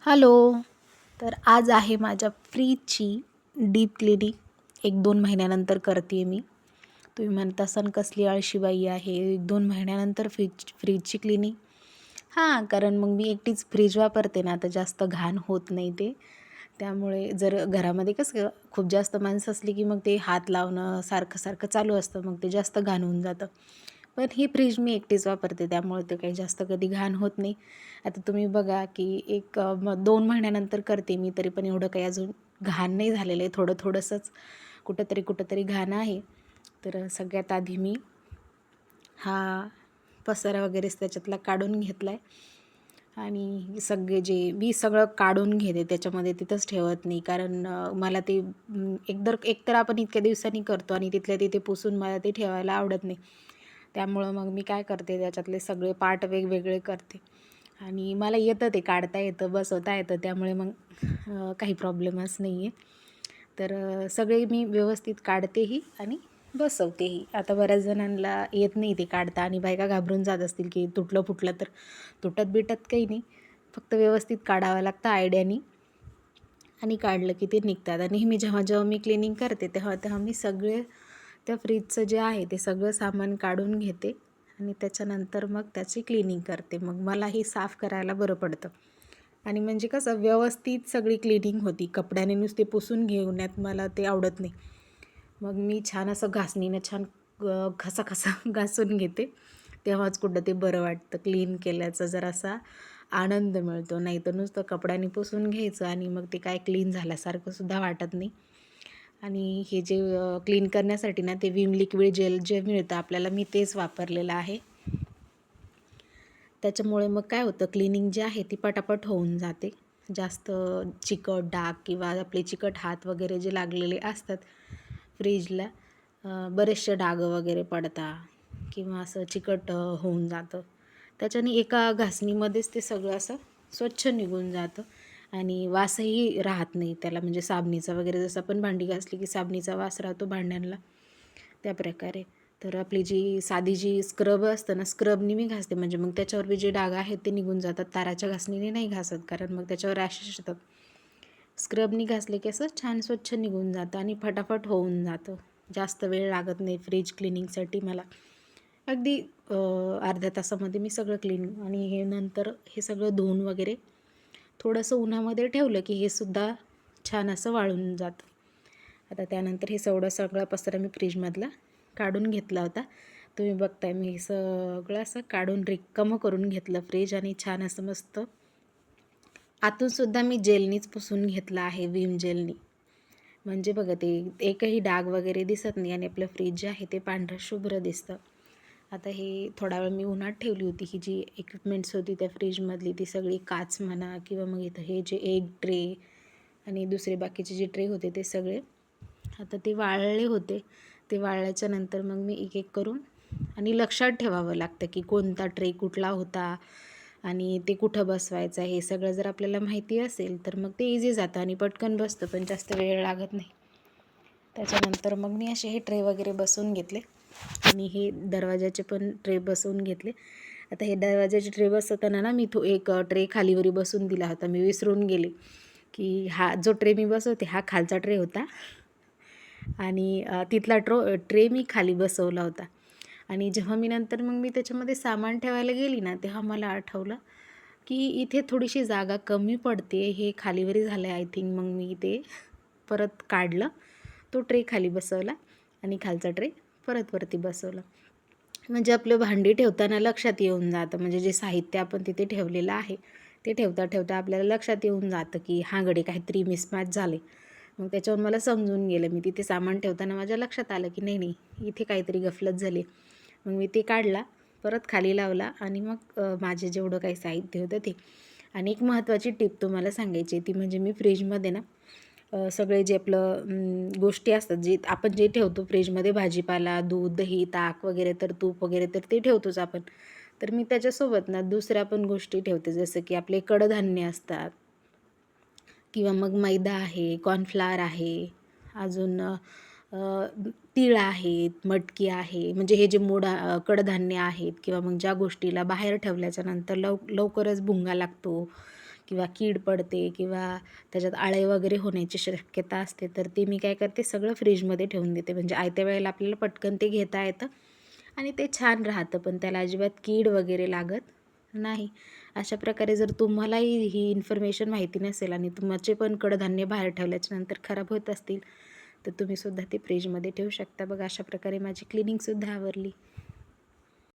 Hello. तर आज आहे माझ्या फ्रीजची डीप क्लिनिंग 1-2 महिन्यानंतर करते मी. तुम्ही म्हणत असाल कसली आळशीबाई आहे, 1-2 महिन्यानंतर फ्रीजची क्लिनिंग. कारण मग मी एकटीच फ्रीज वापरते ना, तर जास्त घाण होत नाही ते. त्यामुळे जर घरामध्ये कसं खूप जास्त माणसं असली की मग ते हात लावणं सारखं चालू असतं, मग ते जास्त घाण होऊन जातं. पण ही फ्रीज मी एकटीच वापरते, त्यामुळे ते काही जास्त कधी घाण होत नाही. आता तुम्ही बघा की 2 महिन्यानंतर करते मी, तरी पण एवढं काही अजून घाण नाही झालेलं आहे. थोडंसंच कुठंतरी घाण आहे. तर सगळ्यात आधी मी हा पसारा वगैरेच त्याच्यातला काढून घेतला आहे आणि सगळं काढून घेते, त्याच्यामध्ये तिथंच ठेवत नाही. कारण मला ते एकतर आपण इतक्या दिवसांनी करतो आणि तिथल्या तिथे पुसून मला ते ठेवायला आवडत नाही. त्यामुळं मग मी काय करते, त्याच्यातले सगळे पार्ट वेगवेगळे करते आणि मला येतं ते काढता येतं, बसवता येतं, त्यामुळे मग काही प्रॉब्लेमच नाही आहे. तर सगळे मी व्यवस्थित काढतेही आणि बसवतेही. आता बऱ्याच जणांना येत नाही ते काढता आणि बायका घाबरून जात असतील की तुटलं फुटलं तर. तुटत बिटत काही नाही, फक्त व्यवस्थित काढावं लागतं आयडियानी आणि काढलं की ते निघतात. आणि मी जेव्हा मी क्लिनिंग करते तेव्हा मी सगळे त्या फ्रीजचं जे आहे ते सगळं सामान काढून घेते आणि त्याच्यानंतर मग त्याची क्लिनिंग करते. मग मलाही साफ करायला बरं पडतं आणि म्हणजे कसं व्यवस्थित सगळी क्लिनिंग होती. कपड्याने नुसते पुसून घेण्यात मला ते आवडत नाही. मग मी छान असं घासणीनं छान घसा घासून घेते, तेव्हाच कुठं ते बरं वाटतं. क्लीन केल्याचा जरासा आनंद मिळतो, नाही तर नुसतं कपड्याने पुसून घ्यायचं आणि मग ते काय क्लीन झाल्यासारखं सुद्धा वाटत नाही. आणि हे जे क्लीन करण्यासाठी ना, ते विम लिक्विड जेल जे मिळतं आपल्याला, मी तेच वापरलेलं आहे. त्याच्यामुळे मग काय होतं, क्लिनिंग जी आहे ती पटापट होऊन जाते. जास्त चिकट डाग किंवा आपले चिकट हात वगैरे जे लागलेले असतात फ्रीजला, बरेचसे डाग वगैरे पडतात किंवा असं चिकट होऊन जातं. त्याच्याने एका घासणीमध्येच ते सगळं असं स्वच्छ निघून जातं आणि वासही राहत नाही त्याला. म्हणजे साबणीचा वगैरे, जसं आपण भांडी घासली की साबणीचा वास राहतो भांड्यांना, त्या प्रकारे. तर आपली जी स्क्रब असतं ना, स्क्रबनी मी घासते, म्हणजे मग त्याच्यावर जे डाग आहेत ते निघून जातात. ताराच्या घासणीने नाही घासत, कारण मग त्याच्यावर रॅशेस येतात. स्क्रबनी घासले की असं छान स्वच्छ निघून जातं आणि फटाफट होऊन जातं. जास्त वेळ लागत नाही फ्रीज क्लिनिंगसाठी मला. अगदी अर्ध्या तासामध्ये मी सगळं क्लीन. आणि हे नंतर हे सगळं धुवून वगैरे थोडंसं उन्हामध्ये ठेवलं की हे सुद्धा छान असं वाळून जातं. आता त्यानंतर हे सगळा पसारा मी फ्रीजमधला काढून घेतला होता. तुम्ही बघताय मी हे सगळं असं काढून रिकामं करून घेतलं फ्रीज आणि छान असं मस्त आतूनसुद्धा मी जेलनीच पुसून घेतलं आहे, विम जेलनी. म्हणजे बघा ते एकही डाग वगैरे दिसत नाही आणि आपलं फ्रीज जे आहे ते पांढरं शुभ्र दिसतं. आता हे थोडा वेळ मी उन्हात ठेवली होती. ही जी इक्विपमेंट्स होती त्या फ्रीजमधली, ती सगळी काच म्हणा किंवा मग इथं हे जे एग ट्रे आणि दुसरे बाकीचे जे ट्रे होते ते सगळे आता ते वाळले होते. ते वाळल्याच्या नंतर मग मी एक करून, आणि लक्षात ठेवावं लागतं की कोणता ट्रे कुठला होता आणि ते कुठं बसवायचं, हे सगळं जर आपल्याला माहिती असेल तर मग ते इझी जातं आणि पटकन बसतं, पण जास्त वेळ लागत नाही. त्याच्यानंतर मग मी असे हे ट्रे वगैरे बसवून घेतले आणि हे दरवाजाचे पण ट्रे बसवून घेतले. आता हे दरवाजाचे ट्रे बसवताना ना, मी एक ट्रे खालीवरी बसवून दिला होता. मी विसरून गेले की हा जो ट्रे मी बसवते हा खालचा ट्रे होता आणि तिथला ट्रे मी खाली बसवला होता. आणि जेव्हा मी नंतर मग मी त्याच्यामध्ये सामान ठेवायला गेली ना, तेव्हा मला आठवलं की इथे थोडीशी जागा कमी पडते, हे खालीवरी झालं आहे आय थिंक. मग मी ते परत काढलं, तो ट्रे खाली बसवला आणि खालचा ट्रे परत वरती बसवला. म्हणजे आपलं भांडी ठेवताना लक्षात येऊन जातं, म्हणजे जे साहित्य आपण तिथे ठेवलेलं आहे ते ठेवता आपल्याला लक्षात येऊन जातं की हां गडे काहीतरी मिसमॅच झाले. मग त्याच्यावर मला समजून गेलं, मी तिथे सामान ठेवताना माझ्या लक्षात आलं की नाही इथे काहीतरी गफलत झाली. मग मी ते काढला, परत खाली लावला आणि मग माझे जेवढं काही साहित्य होतं ते. आणि एक महत्त्वाची टिप तुम्हाला सांगायची, ती म्हणजे मी फ्रीजमध्ये ना सगळे जे आपलं गोष्टी असतात, जे आपण जे ठेवतो फ्रीजमध्ये, भाजीपाला, दूध, दही, ताक वगैरे, तर तूप वगैरे तर ते ठेवतोच आपण. तर मी त्याच्यासोबत ना दुसऱ्या पण गोष्टी ठेवते, जसं की आपले कडधान्य असतात किंवा मग मैदा आहे, कॉर्नफ्लॉवर आहे, अजून तीळ आहेत, मटकी आहे. म्हणजे हे जे कडधान्य आहेत किंवा मग ज्या गोष्टीला बाहेर ठेवल्याच्या नंतर लवकरच भुंगा लागतो किंवा कीड पडते किंवा त्याच्यात आळे वगैरे होण्याची शक्यता असते, तर ते मी काय करते सगळं फ्रीजमध्ये ठेवून देते. म्हणजे आयत्या वेळेला आपल्याला पटकन ते घेता येतं आणि ते छान राहतं, पण त्याला अजिबात कीड वगैरे लागत नाही. अशा प्रकारे जर तुम्हालाही ही इन्फॉर्मेशन माहिती नसेल आणि तुमचे पण कडधान्य बाहेर ठेवल्याच्यानंतर खराब होत असतील, तर तुम्हीसुद्धा ते फ्रीजमध्ये ठेवू शकता. बघा अशा प्रकारे माझी क्लिनिंगसुद्धा आवरली.